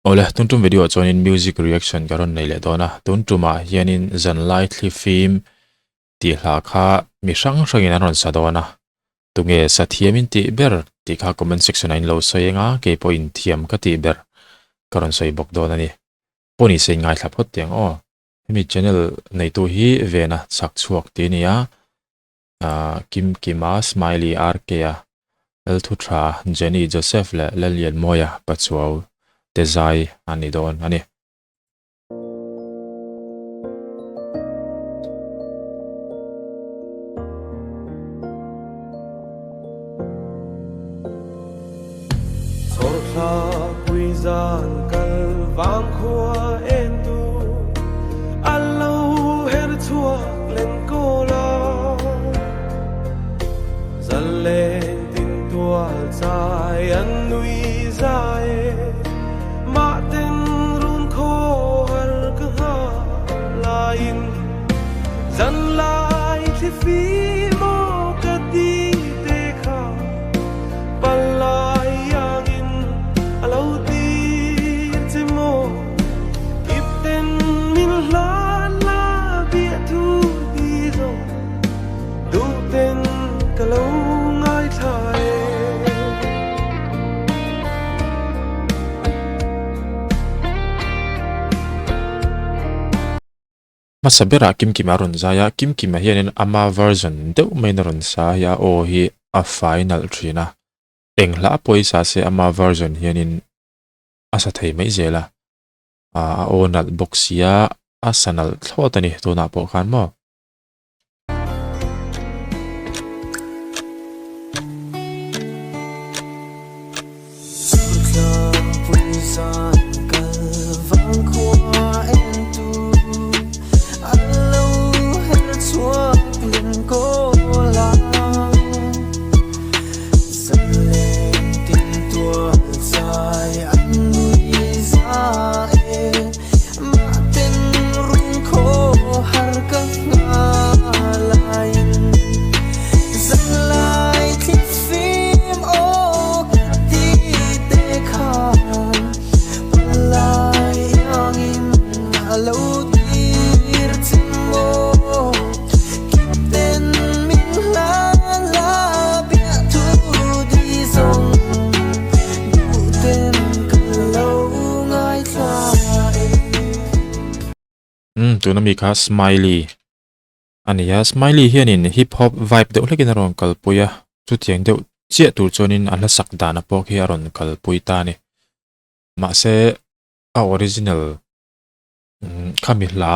Ole tuntum video chonin music reaction karon nei le dona tuntuma hianin Zanlai thlifim ti hla kha mi hrang in anon sadona Tunge sa thiamin ti ber ti kha comment section in lo soyenga ke point thiam ka ti ber karon soi bok dona ni poni se ngai thla phot tiang o mi channel nei tu hi vena chak chuak ti nia kim kima smiley arkeya el thu tha Jenny Joseph le lelian moya pachuau tezai ani don ani Sorkha puizan kal wang khua en tu allo her chua len kola zallen tin tual chai an nui zai ma ten run kho har ka lain Zanlai thlifim mo ka ti te kha palai angin alo ti che mo ipten min la la bia thu di zo du ten ka lo ngai thai masabera kim kimarun zaya kim kim hianin ama version deuh mainarun sa ya o hi a final trina engla poisa se ama version hianin asa thei mai zela a onal boxia asanal thlotani tuna po khan mo tunami kha smiley ania smiley hianin hip hop vibe deuh lekin aron kalpuya chu tiang deuh che tur chonin ala sak dana pok hi aron kalpui ta ni ma se a original khamihla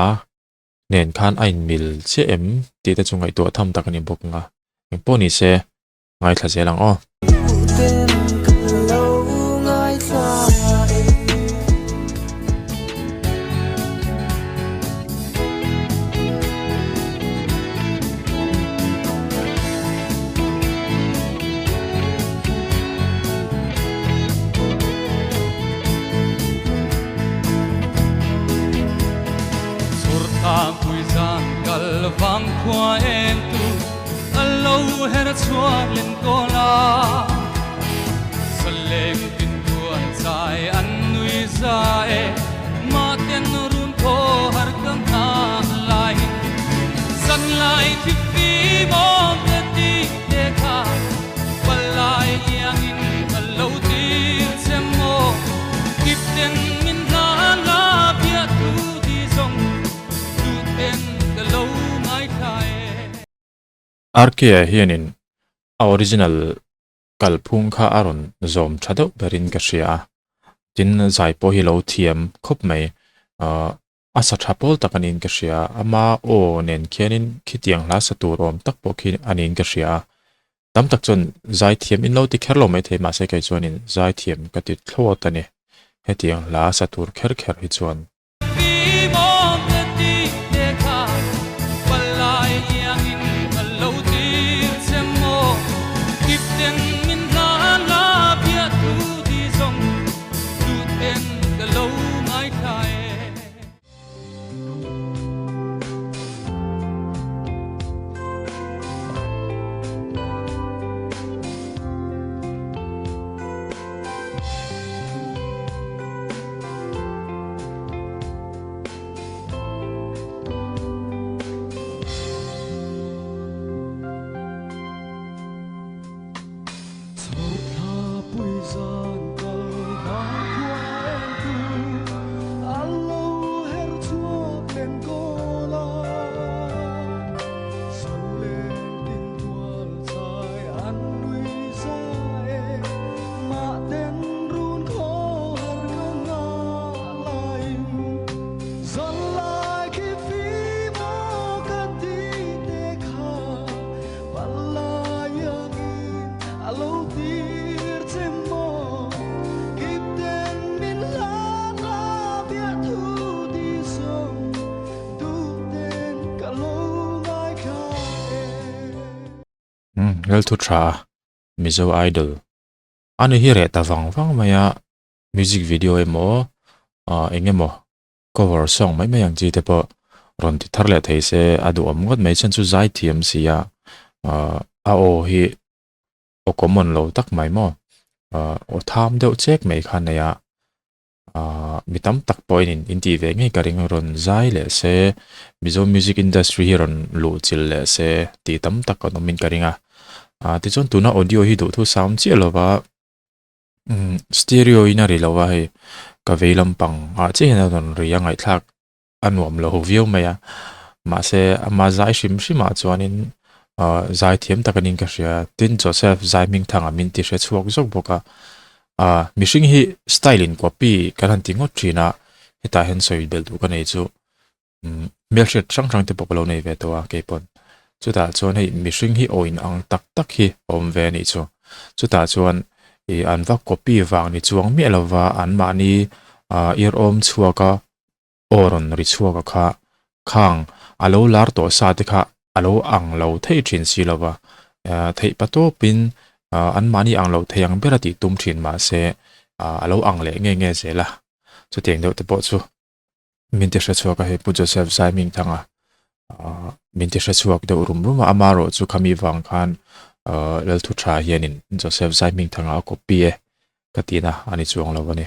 nen khan ain mil che em ti ta chungai to tham takani bok nga poni se ngai thla zelang o vang khua en tu allo her chua len kola salem tin tuan chai an nui za e ma ten run ko har kam na lai Zanlai thlifim mo ka ti te kha palai angin allo ti che mo kip ten min la la bia tu di zong tu ten the low arkia hianin original kalphung kha aron zom thado berin ka ria tin zai po hi lo thiam khop mai asa thapol takanin ka ria ama o nen khianin khitiang la satur om tak po khi anin ka ria tam tak chon zai thiam in lo ti kherlo mai the ma se kai chonin zai thiam ka ti thlot ani hetiang la satur kher hi chon rel thu tha mizo idol ani hi re ta wang maya music video emo engemo cover song mai yang chi te po ron ti thar le thei se adu omngot mai chen chu zai thiam sia a o hi o common lo tak mai mo o tham deuh chek mai khan ya mitam tak point in ti ve ngai karing ron zai le se mizo music industry hi ron lu chil le se ti tam tak ko min karinga ti chon tuna audio hi du thu sound chi lova stereo ina ri lova he ka veilam pang che na don ri yang ai thak anuam lo view maya ma se ama zai shim shima chuanin zai thiam takanin ka ria tin Joseph zai ming thanga min ti hre chuak zok boka mishing hi style in copy kan tingo trina heta hen soi bel du ka nei chu mel hret sang te popolo nei ve to ke pon chuta chuan hei mishing hi oin ang tak hi om ve ni chu ta chuan an va copy wang ni chuang mi lova an ma ni ear om chuaka oron ri chuaka kha khang alo lar to sa te kha alo ang lo thei thin si lova thei pato pin an mani ang lo theyang berati tum thin ma se alo ang le nge se la chu teng deuh te po chu min te hre chuaka he pu Joseph zai ming thanga min te hre chuak de rum amaro chu khami wang khan lel thu tha hianin Joseph zai ming thanga copy e katina ani chuang lo wani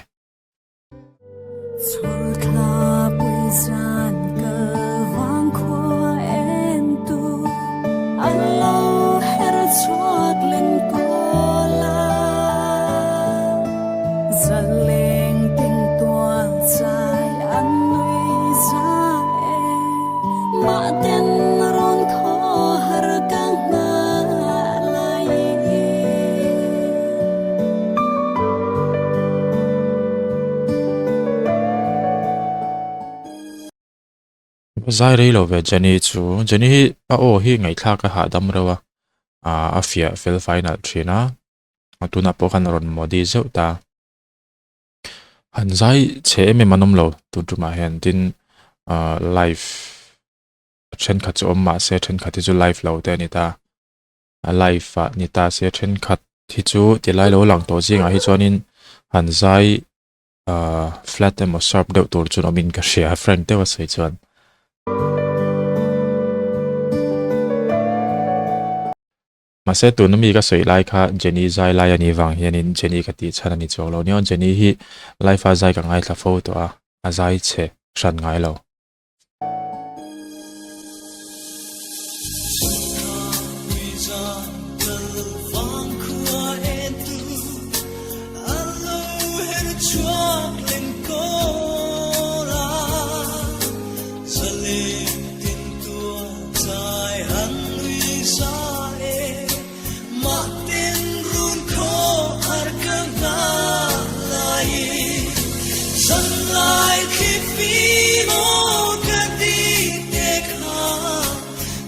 zai rei lo ve Jenny chu Jenny hi o hi ngai thla ka ha dam rawa a fia fel final thina atuna po kan ron modi zeuta han zai che me manom lo tu tuma hen tin live chen khat chu ma se chen khat chu live lo te ni ta live ni ta se chen khat thi chu ti lai lo lang to jinga hi chonin han zai flat emo sharp deuh tur chu nomin ka share friend te wa sei chuan mà sẽ tụi nó mi cái sợi lai kha Jenny zai lai ani wang hianin Jenny ka ti chan ani chaw lo nion Jenny hi lai fa zai ka ngai thla fo to a zai che shan ngai lo Zanlai thlifim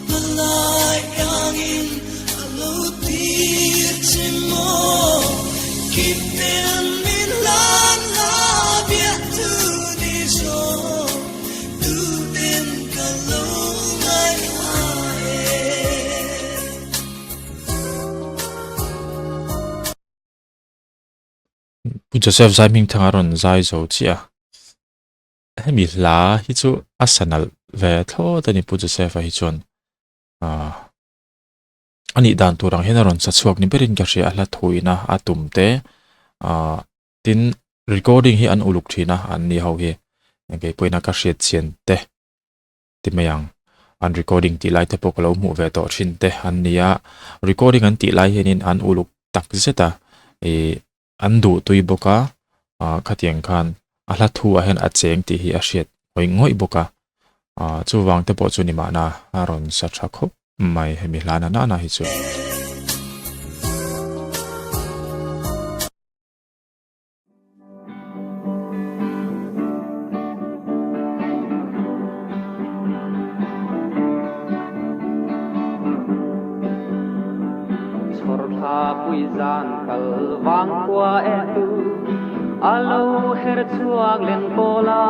malai angin alo tir chimo kipen min lan la bia tu di so tu den kalo ngai Joseph zai ming thang aron zai zo chia hemi la hi chu arsenal ve tho tani pu Joseph hi chon ani dan turang henaron sa chuak ni berin ka ria hla thuina atum te tin recording hi an uluk thina an ni ho hi nge poina ka hriat chen te ti mayang an recording ti lai te poklo mu ve to thin te an nia recording an ti lai henin an uluk tak zeta an du tui boka khatiang khan ahla thu a hen a cheng ti hi a hriat hoi ngoi boka chu wang te po chu ni ma na aron sa tha kho mai hemi hlana na hi chu Puizan kal wang kwa etu alo her chuak len kola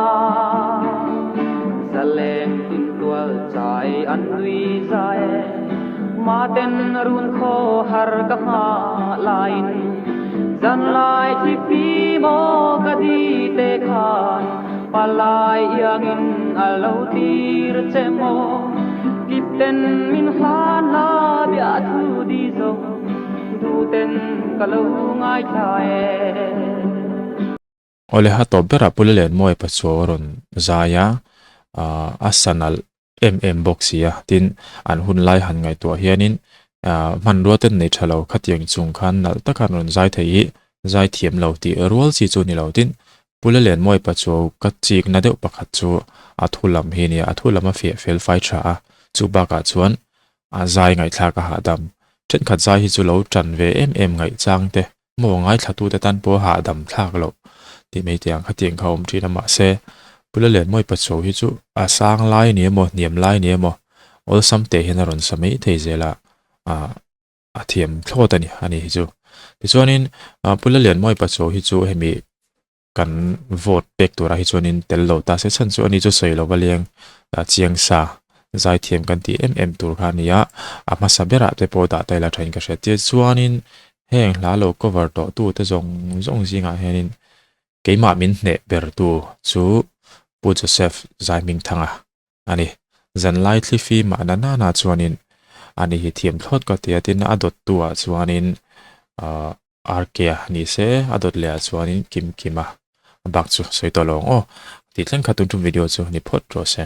zaleng tin tual chai an nui zae maten run kho har ka ha lain Zanlai thlifim o ka di te khan palai angin alo tir chemo lipten min hana bia thu di zo du ten kalau ngai thae ole ha to bera pulelen moi pachoron zaya asanal boxia tin an hun lai han ngai to hianin man ruaten nei thalo khatiang chung khan nal takan ron zai thei zai thiam lo ti rual chi chu ni lo tin pulelen moi pacho ka chik na deuh pakhat chu athulam hi ni athulama fe fel fai tha chu ba ka chuan zai ngai thla ka ha dam chen khat zai hi chu lo tran ve ngai chang te mo ngai thatu te tan po ha dam thlak lo ti mei tiang khatiang khawm thi na ma se pulalen moi pacho hi chu sang lai ni mo niam lai ni mo ol sam te hin ron samei thei zela thiam thlot ani ani hi chu ti chuanin pulalen moi pacho hi chu hemi kan vote pek tura hi chuanin tel lo ta se chan chu ani chu sei lo baliang chiang sa zai thiam kan ti tur kha nia ama sabera te po da tai la thain ka hre ti chuanin heng hla lo cover to tu te zong zinga henin keima min hne ber tu chu buatsaih zai ming thanga ani Zanlai thlifim na chuanin ani hi thiam thlot ka tia tin adot tua chuanin arkia ni se adot le chuanin kim kima bak chu soitolong o ti thleng khatun tu video chu ni phot ro se